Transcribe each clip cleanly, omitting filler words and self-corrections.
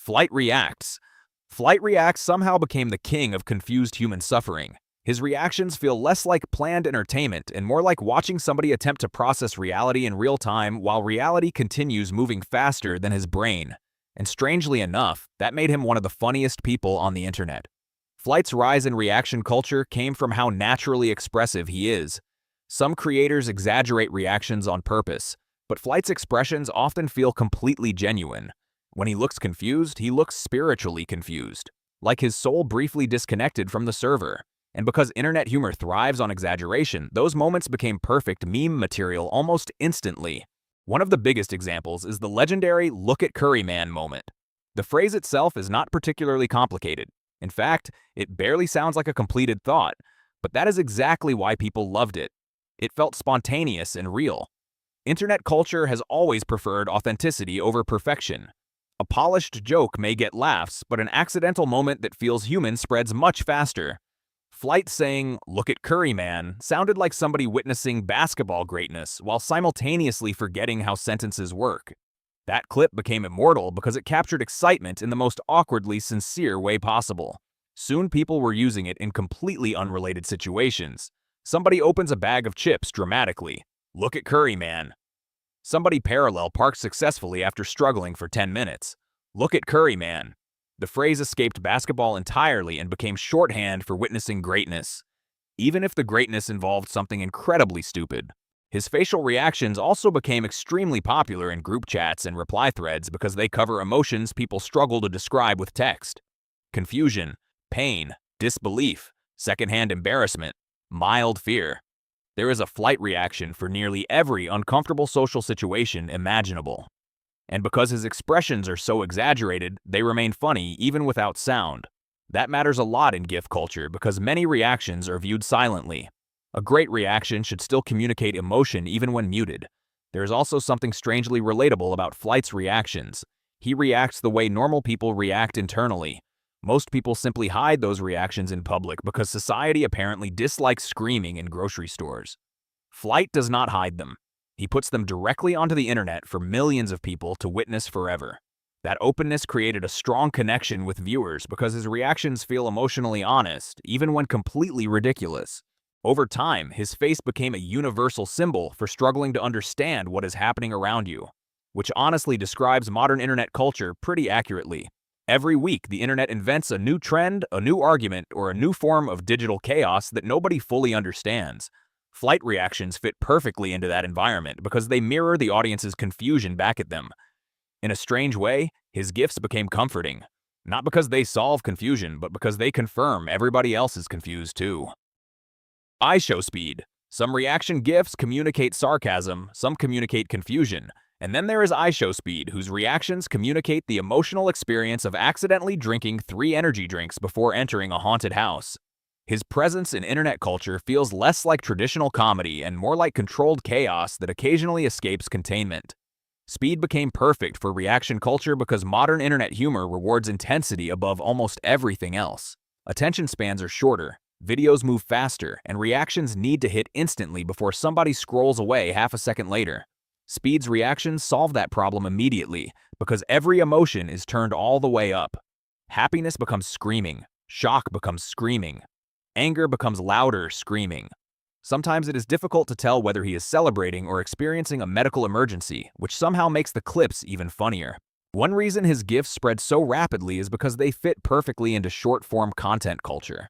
Flight reacts. Flight reacts somehow became the king of confused human suffering. His reactions feel less like planned entertainment and more like watching somebody attempt to process reality in real time while reality continues moving faster than his brain. And strangely enough, that made him one of the funniest people on the internet. Flight's rise in reaction culture came from how naturally expressive he is. Some creators exaggerate reactions on purpose, but Flight's expressions often feel completely genuine. When he looks confused, he looks spiritually confused, like his soul briefly disconnected from the server. And because internet humor thrives on exaggeration, those moments became perfect meme material almost instantly. One of the biggest examples is the legendary "Look at Curry Man" moment. The phrase itself is not particularly complicated. In fact, it barely sounds like a completed thought, but that is exactly why people loved it. It felt spontaneous and real. Internet culture has always preferred authenticity over perfection. A polished joke may get laughs, but an accidental moment that feels human spreads much faster. Flight saying, "Look at Curry Man," sounded like somebody witnessing basketball greatness while simultaneously forgetting how sentences work. That clip became immortal because it captured excitement in the most awkwardly sincere way possible. Soon people were using it in completely unrelated situations. Somebody opens a bag of chips dramatically. "Look at Curry Man." Somebody parallel parks successfully after struggling for 10 minutes. "Look at Curry Man." The phrase escaped basketball entirely and became shorthand for witnessing greatness, even if the greatness involved something incredibly stupid. His facial reactions also became extremely popular in group chats and reply threads because they cover emotions people struggle to describe with text. Confusion, pain, disbelief, secondhand embarrassment, mild fear. There is a Flight reaction for nearly every uncomfortable social situation imaginable. And because his expressions are so exaggerated, they remain funny even without sound. That matters a lot in GIF culture because many reactions are viewed silently. A great reaction should still communicate emotion even when muted. There is also something strangely relatable about Flight's reactions. He reacts the way normal people react internally. Most people simply hide those reactions in public because society apparently dislikes screaming in grocery stores. Flight does not hide them. He puts them directly onto the internet for millions of people to witness forever. That openness created a strong connection with viewers because his reactions feel emotionally honest, even when completely ridiculous. Over time, his face became a universal symbol for struggling to understand what is happening around you, which honestly describes modern internet culture pretty accurately. Every week, the internet invents a new trend, a new argument, or a new form of digital chaos that nobody fully understands. Flight reactions fit perfectly into that environment because they mirror the audience's confusion back at them. In a strange way, his GIFs became comforting. Not because they solve confusion, but because they confirm everybody else is confused too. iShow speed. Some reaction GIFs communicate sarcasm, some communicate confusion, and then there is iShow speed, whose reactions communicate the emotional experience of accidentally drinking 3 energy drinks before entering a haunted house. His presence in internet culture feels less like traditional comedy and more like controlled chaos that occasionally escapes containment. Speed became perfect for reaction culture because modern internet humor rewards intensity above almost everything else. Attention spans are shorter, videos move faster, and reactions need to hit instantly before somebody scrolls away half a second later. Speed's reactions solve that problem immediately because every emotion is turned all the way up. Happiness becomes screaming, shock becomes screaming, anger becomes louder screaming. Sometimes it is difficult to tell whether he is celebrating or experiencing a medical emergency, which somehow makes the clips even funnier. One reason his GIFs spread so rapidly is because they fit perfectly into short-form content culture.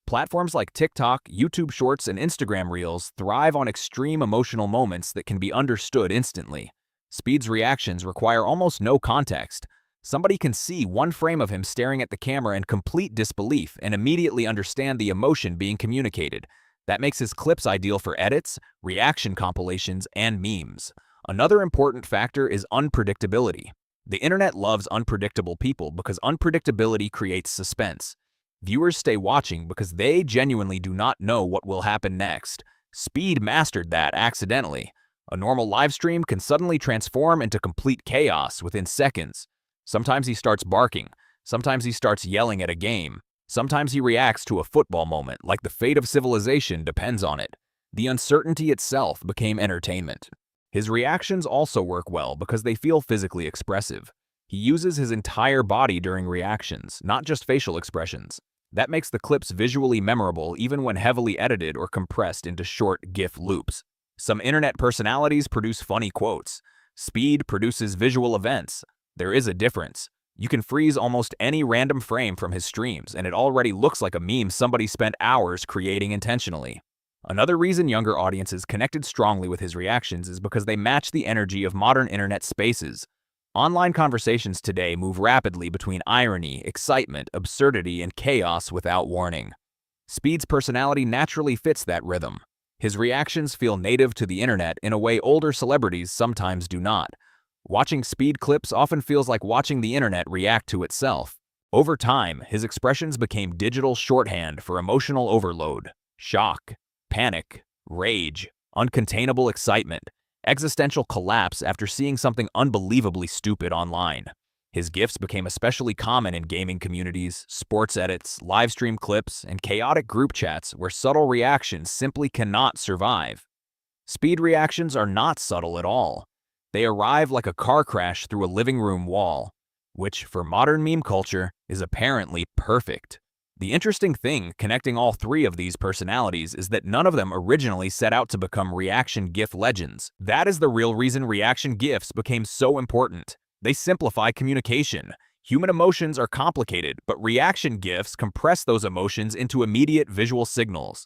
Platforms like TikTok, YouTube Shorts, and Instagram Reels thrive on extreme emotional moments that can be understood instantly. Speed's reactions require almost no context. Somebody can see one frame of him staring at the camera in complete disbelief and immediately understand the emotion being communicated. That makes his clips ideal for edits, reaction compilations, and memes. Another important factor is unpredictability. The internet loves unpredictable people because unpredictability creates suspense. Viewers stay watching because they genuinely do not know what will happen next. Speed mastered that accidentally. A normal live stream can suddenly transform into complete chaos within seconds. Sometimes he starts barking. Sometimes he starts yelling at a game. Sometimes he reacts to a football moment, like the fate of civilization depends on it. The uncertainty itself became entertainment. His reactions also work well because they feel physically expressive. He uses his entire body during reactions, not just facial expressions. That makes the clips visually memorable even when heavily edited or compressed into short GIF loops. Some internet personalities produce funny quotes. Speed produces visual events. There is a difference. You can freeze almost any random frame from his streams, and it already looks like a meme somebody spent hours creating intentionally. Another reason younger audiences connected strongly with his reactions is because they match the energy of modern internet spaces. Online conversations today move rapidly between irony, excitement, absurdity, and chaos without warning. Speed's personality naturally fits that rhythm. His reactions feel native to the internet in a way older celebrities sometimes do not. Watching Speed clips often feels like watching the internet react to itself. Over time, his expressions became digital shorthand for emotional overload, shock, panic, rage, uncontainable excitement, existential collapse after seeing something unbelievably stupid online. His GIFs became especially common in gaming communities, sports edits, livestream clips, and chaotic group chats where subtle reactions simply cannot survive. Speed reactions are not subtle at all. They arrive like a car crash through a living room wall, which, for modern meme culture, is apparently perfect. The interesting thing connecting all three of these personalities is that none of them originally set out to become reaction GIF legends. That is the real reason reaction GIFs became so important. They simplify communication. Human emotions are complicated, but reaction GIFs compress those emotions into immediate visual signals.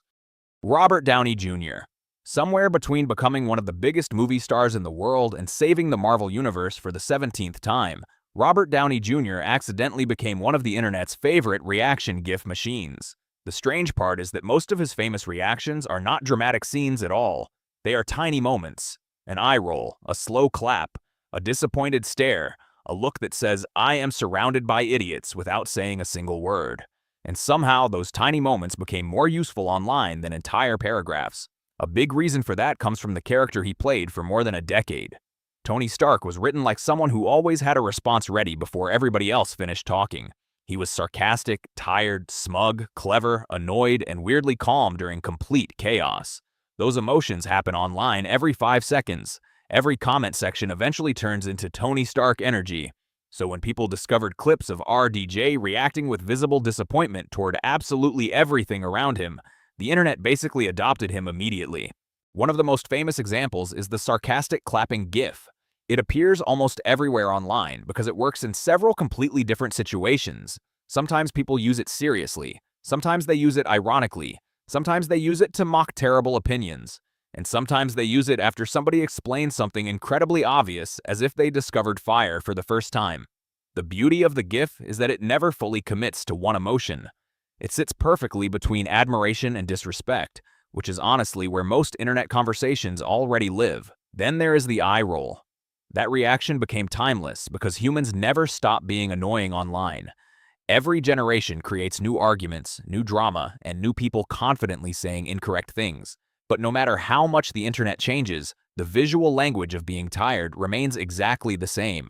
Robert Downey Jr. Somewhere between becoming one of the biggest movie stars in the world and saving the Marvel Universe for the 17th time, Robert Downey Jr. accidentally became one of the internet's favorite reaction GIF machines. The strange part is that most of his famous reactions are not dramatic scenes at all. They are tiny moments. An eye roll, a slow clap, a disappointed stare, a look that says, "I am surrounded by idiots," without saying a single word. And somehow those tiny moments became more useful online than entire paragraphs. A big reason for that comes from the character he played for more than a decade. Tony Stark was written like someone who always had a response ready before everybody else finished talking. He was sarcastic, tired, smug, clever, annoyed, and weirdly calm during complete chaos. Those emotions happen online every 5 seconds. Every comment section eventually turns into Tony Stark energy. So when people discovered clips of RDJ reacting with visible disappointment toward absolutely everything around him, the internet basically adopted him immediately. One of the most famous examples is the sarcastic clapping GIF. It appears almost everywhere online because it works in several completely different situations. Sometimes people use it seriously, sometimes they use it ironically, sometimes they use it to mock terrible opinions, and sometimes they use it after somebody explains something incredibly obvious as if they discovered fire for the first time. The beauty of the GIF is that it never fully commits to one emotion. It sits perfectly between admiration and disrespect, which is honestly where most internet conversations already live. Then there is the eye roll. That reaction became timeless because humans never stop being annoying online. Every generation creates new arguments, new drama, and new people confidently saying incorrect things. But no matter how much the internet changes, the visual language of being tired remains exactly the same.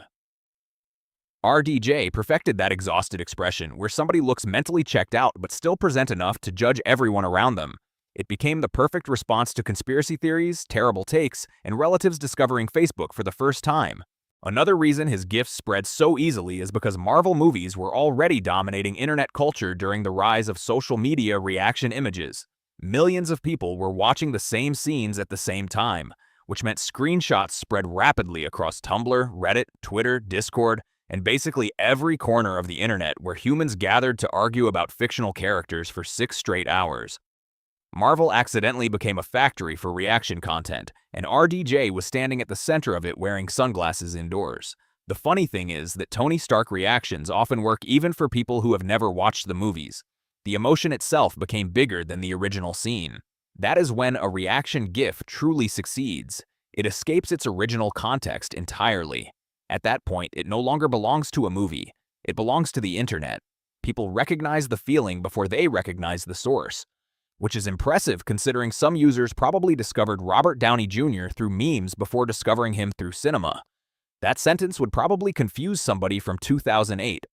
RDJ perfected that exhausted expression where somebody looks mentally checked out but still present enough to judge everyone around them. It became the perfect response to conspiracy theories, terrible takes, and relatives discovering Facebook for the first time. Another reason his GIFs spread so easily is because Marvel movies were already dominating internet culture during the rise of social media reaction images. Millions of people were watching the same scenes at the same time, which meant screenshots spread rapidly across Tumblr, Reddit, Twitter, Discord, and basically every corner of the internet where humans gathered to argue about fictional characters for 6 straight hours. Marvel accidentally became a factory for reaction content, and RDJ was standing at the center of it wearing sunglasses indoors. The funny thing is that Tony Stark reactions often work even for people who have never watched the movies. The emotion itself became bigger than the original scene. That is when a reaction GIF truly succeeds. It escapes its original context entirely. At that point, it no longer belongs to a movie. It belongs to the internet. People recognize the feeling before they recognize the source, which is impressive considering some users probably discovered Robert Downey Jr. through memes before discovering him through cinema. That sentence would probably confuse somebody from 2008,